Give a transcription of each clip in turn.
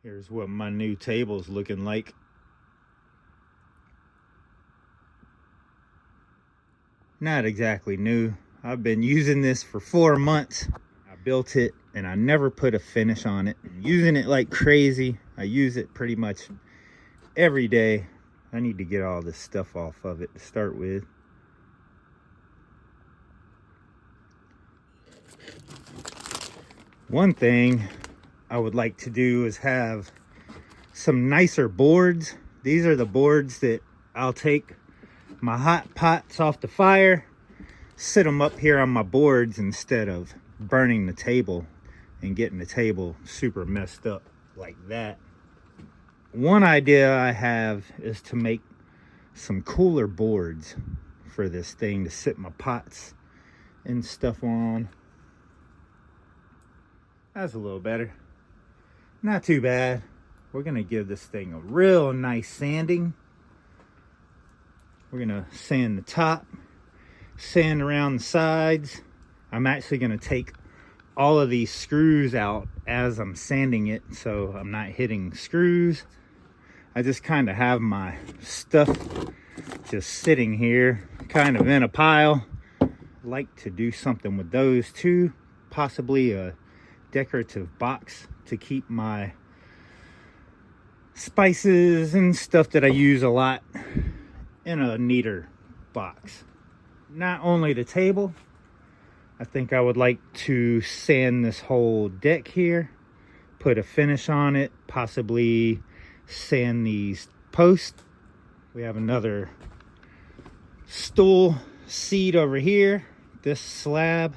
Here's what my new table's looking like. Not exactly new. I've been using this for 4 months. I built it and I never put a finish on it. I'm using it like crazy. I use it pretty much every day. I need to get all this stuff off of it to start with. One thing I would like to do is have some nicer boards. These are the boards that I'll take my hot pots off the fire, sit them up here on my boards instead of burning the table and getting the table super messed up like that. One idea I have is to make some cooler boards for this thing to sit my pots and stuff on. That's a little better. Not too bad. We're gonna give this thing a real nice sanding. We're gonna sand the top, sand around the sides. I'm actually gonna take all of these screws out as I'm sanding it, so I'm not hitting screws. I just kind of have my stuff just sitting here, kind of in a pile. I'd like to do something with those too, possibly a decorative box to keep my spices and stuff that I use a lot in a neater box. Not only the table, I think I would like to sand this whole deck here, put a finish on it, possibly sand these posts. We have another stool seat over here. This slab,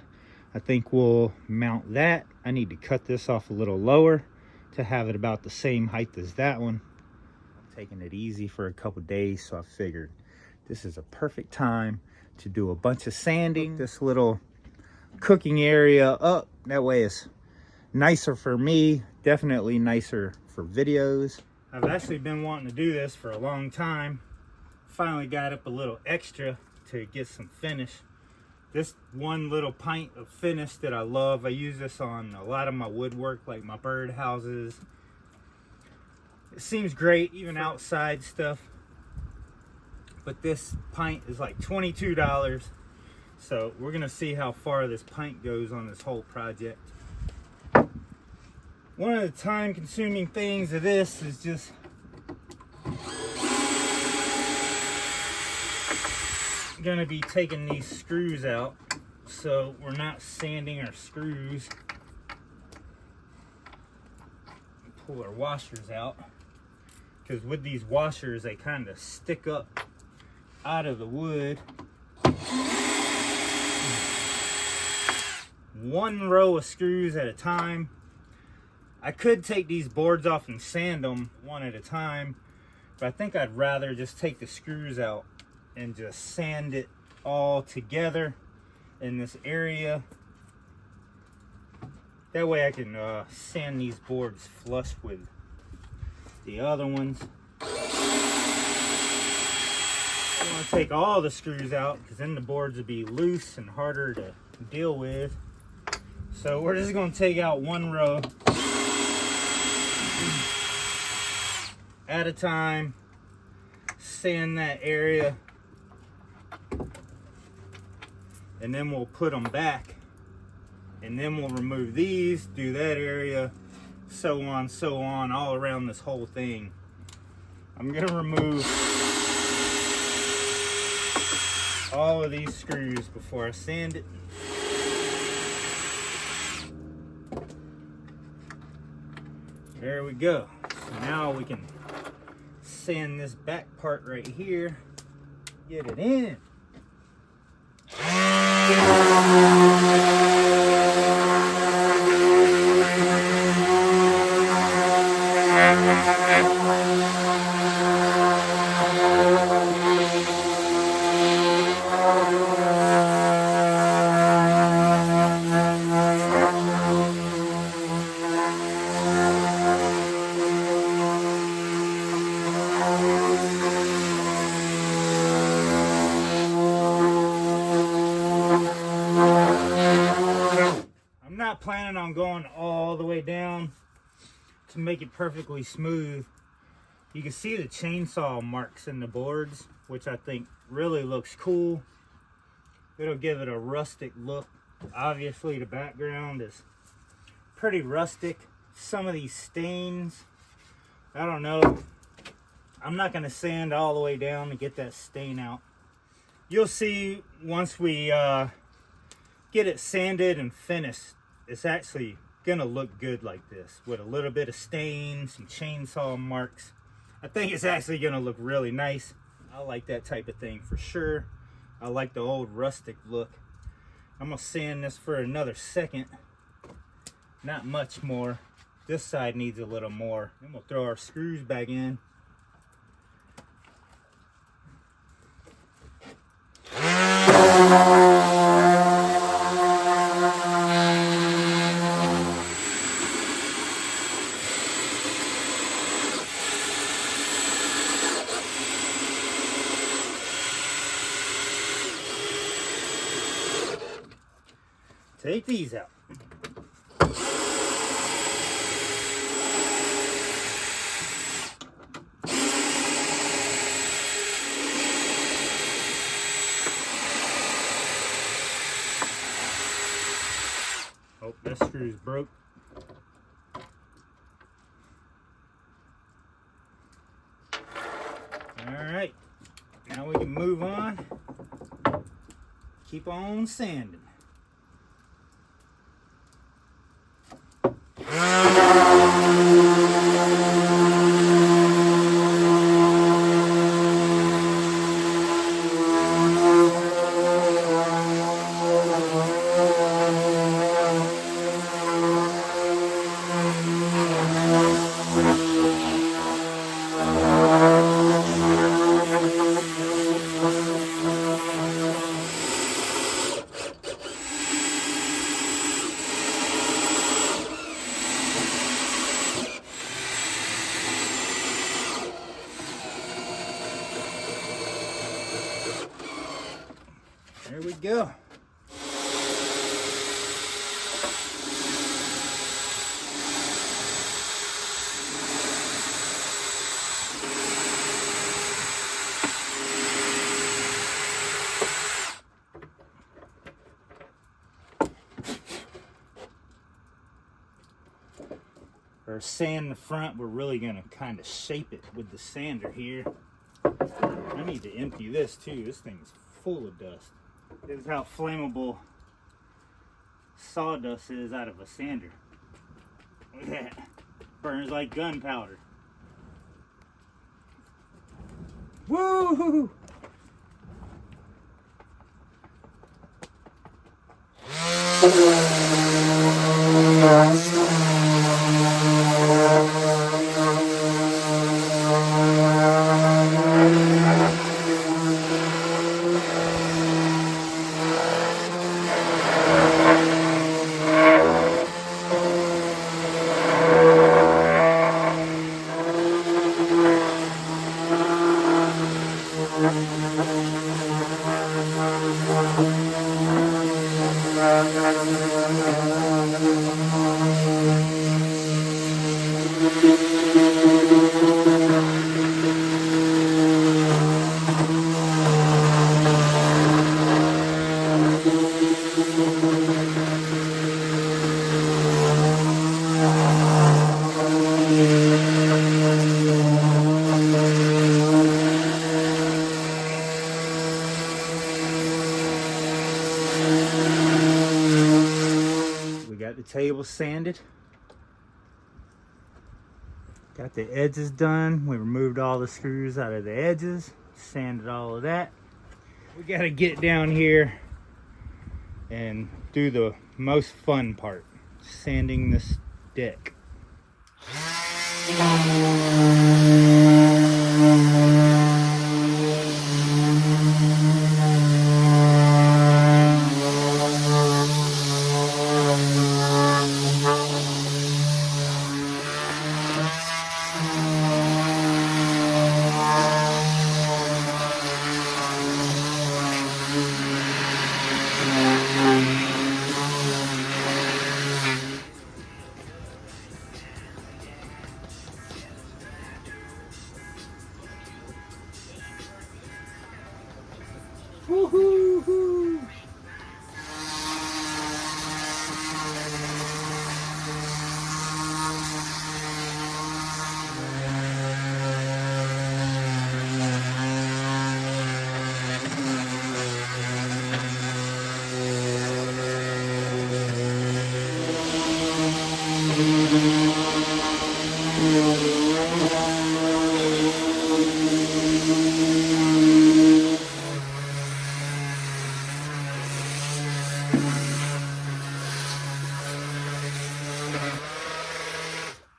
I think we'll mount that. I need to cut this off a little lower to have it about the same height as that one. I'm taking it easy for a couple days, so I figured this is a perfect time to do a bunch of sanding. This little cooking area up, that way it's nicer for me, definitely nicer for videos. I've actually been wanting to do this for a long time. Finally got up a little extra to get some finish. This one little pint of finish that I love, I use this on a lot of my woodwork, like my bird houses. It seems great, even outside stuff. But this pint is like $22. So we're gonna see how far this pint goes on this whole project. One of the time-consuming things of this is just gonna be taking these screws out, so we're not sanding our screws. Pull our washers out, because with these washers they kind of stick up out of the wood. One row of screws at a time. I could take these boards off and sand them one at a time, but I think I'd rather just take the screws out and just sand it all together in this area. That way I can sand these boards flush with the other ones. I want to take all the screws out because then the boards would be loose and harder to deal with. So we're just going to take out one row at a time, sand that area, and then we'll put them back, and then we'll remove these, do that area, so on, all around this whole thing. I'm gonna remove all of these screws before I sand it. There we go. So now we can sand this back part right here, get it in. Planning on going all the way down to make it perfectly smooth. You can see the chainsaw marks in the boards, which I think really looks cool. It'll give it a rustic look. Obviously the background is pretty rustic. Some of these stains, I don't know. I'm not gonna sand all the way down to get that stain out. You'll see once we get it sanded and finished, it's actually gonna look good like this with a little bit of stain, some chainsaw marks. I think it's actually gonna look really nice. I like that type of thing for sure. I like the old rustic look. I'm gonna sand this for another second. Not much more. This side needs a little more. Then we'll throw our screws back in. Take these out. Oh, that screw's broke. All right, now we can move on. Keep on sanding. There we go. For sand the front, we're really gonna kind of shape it with the sander here. I need to empty this too. This thing's full of dust. This is how flammable sawdust is out of a sander. Look at that. Burns like gunpowder. Woo! Table sanded. Got the edges done. We removed all the screws out of the edges, sanded all of that. We got to get down here and do the most fun part, sanding this deck. Woo-hoo-hoo.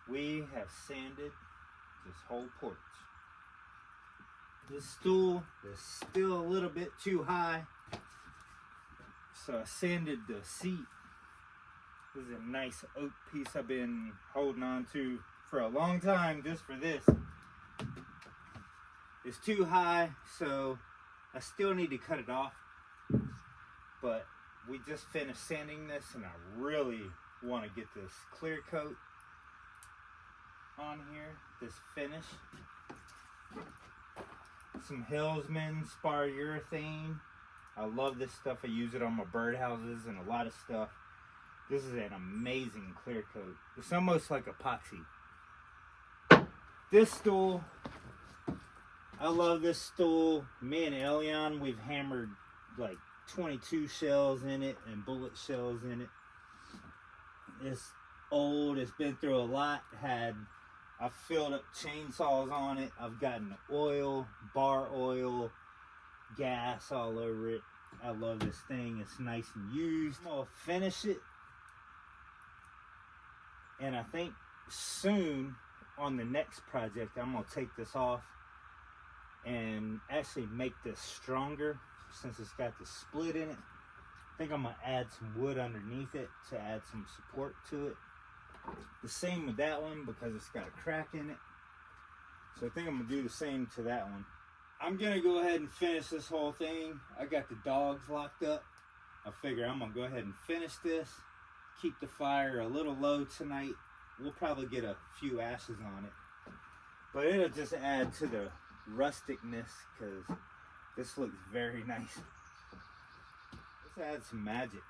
We have sanded this whole porch. This stool is still a little bit too high, so I sanded the seat. This is a nice oak piece I've been holding on to for a long time just for this. It's too high, so I still need to cut it off, but we just finished sanding this and I really want to get this clear coat on here, this finish. Some Hillsman spar urethane. I love this stuff. I use it on my birdhouses and a lot of stuff. This is an amazing clear coat. It's almost like epoxy. This stool, I love this stool. Me and Elion, we've hammered like 22 shells in it and bullet shells in it. It's old, it's been through a lot. I've filled up chainsaws on it. I've gotten oil, bar oil, gas all over it. I love this thing. It's nice and used. I'm gonna finish it. And I think soon on the next project, I'm gonna take this off and actually make this stronger since it's got the split in it. I think I'm gonna add some wood underneath it to add some support to it. The same with that one because it's got a crack in it. So I think I'm gonna do the same to that one. I'm gonna go ahead and finish this whole thing. I got the dogs locked up. I figure I'm gonna go ahead and finish this. Keep the fire a little low tonight. We'll probably get a few ashes on it. But it'll just add to the rusticness because this looks very nice. Let's add some magic.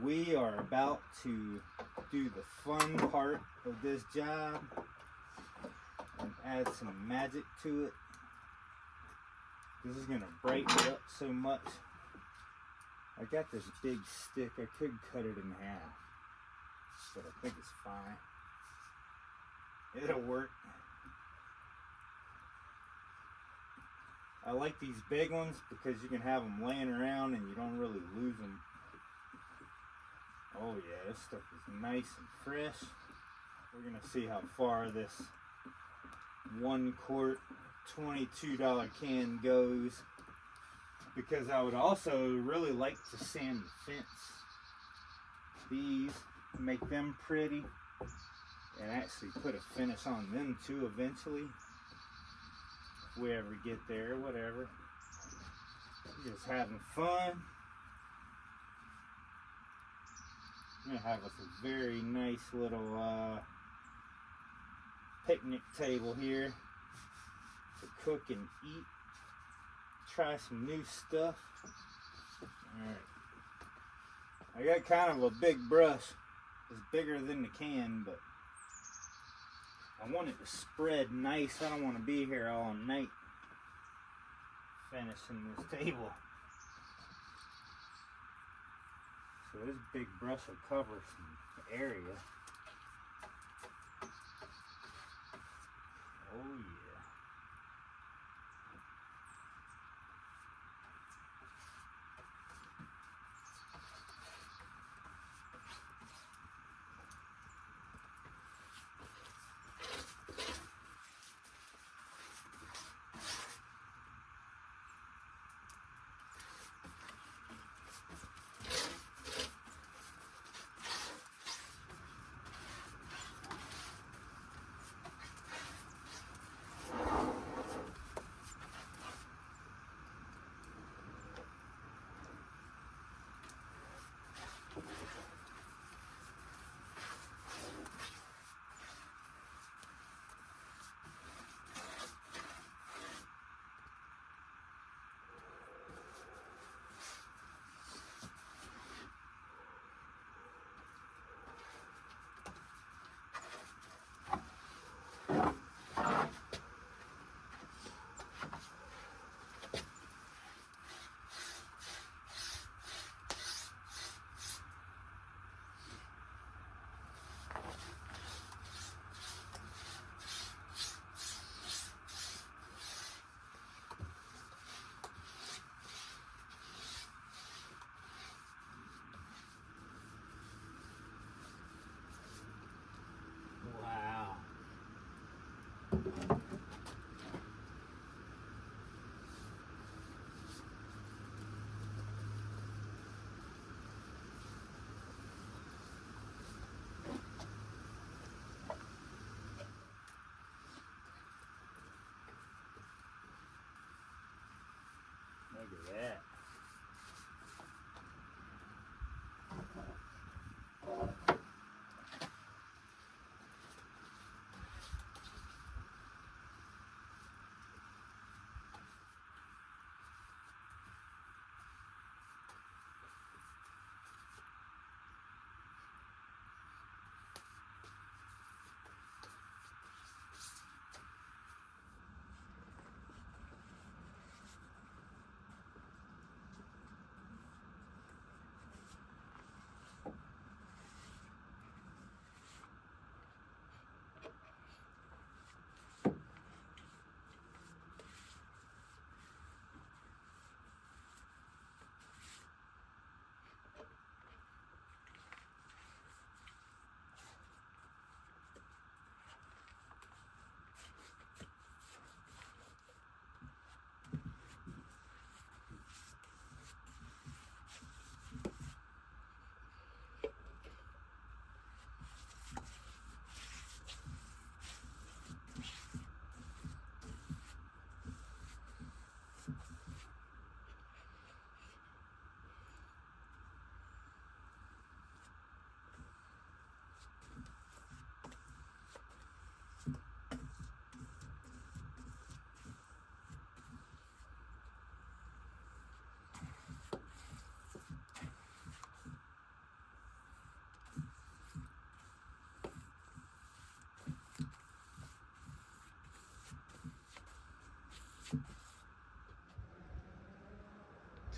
We are about to do the fun part of this job and add some magic to it. This is gonna break it up so much. I got this big stick. I could cut it in half, but I think it's fine. It'll work. I like these big ones because you can have them laying around and you don't really lose them. Oh yeah, this stuff is nice and fresh. We're gonna see how far this 1 quart $22 can goes, because I would also really like to sand the fence. These, make them pretty, and actually put a finish on them too eventually. If we ever get there, whatever. Just having fun. I'm gonna have us a very nice little picnic table here to cook and eat. Try some new stuff. Alright. I got kind of a big brush. It's bigger than the can, but I want it to spread nice. I don't want to be here all night finishing this table. So this big brush will cover some area. Oh yeah.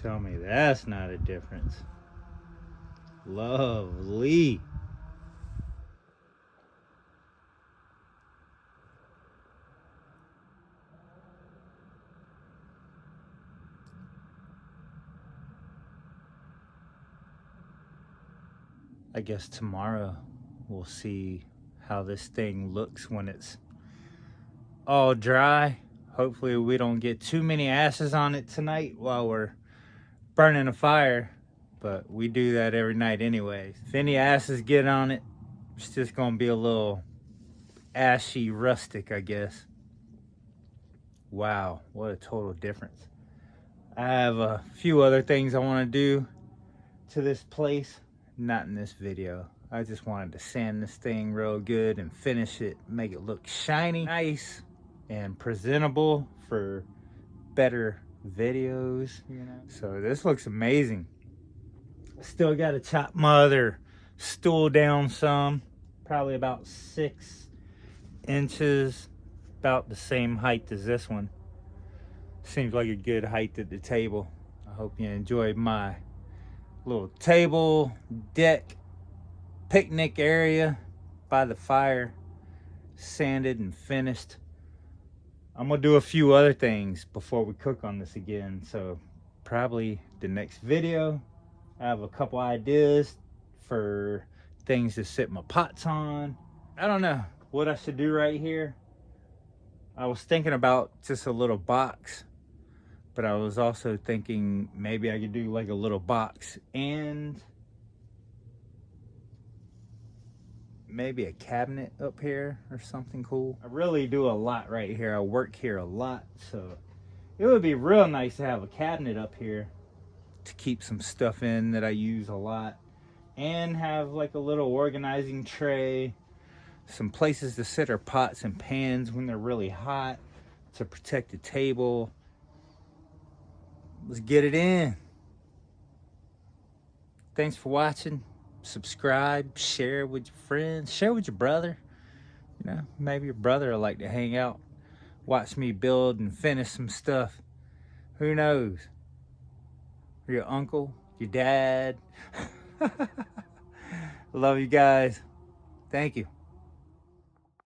Tell me that's not a difference. Lovely. I guess tomorrow we'll see how this thing looks when it's all dry. Hopefully we don't get too many ashes on it tonight while we're burning a fire, but we do that every night anyways. If any ashes get on it, it's just gonna be a little ashy rustic, I guess. Wow, what a total difference. I have a few other things I want to do to this place, not in this video. I just wanted to sand this thing real good and finish it, make it look shiny, nice, and presentable for better videos, you know. So this looks amazing. Still got to chop my other stool down some, probably about 6 inches, about the same height as this one. Seems like a good height at the table. I hope you enjoyed my little table, deck, picnic area by the fire, sanded and finished. I'm gonna do a few other things before we cook on this again, so probably the next video I have a couple ideas for things to sit my pots on. I don't know what I should do right here. I was thinking about just a little box, but I was also thinking maybe I could do like a little box and maybe a cabinet up here or something cool. I really do a lot right here. I work here a lot, so it would be real nice to have a cabinet up here to keep some stuff in that I use a lot, and have like a little organizing tray, some places to sit our pots and pans when they're really hot to protect the table. Let's get it in. Thanks for watching. Subscribe, share with your friends, share with your brother. You know, maybe your brother will like to hang out, watch me build and finish some stuff. Who knows? Or your uncle, your dad. Love you guys. Thank you.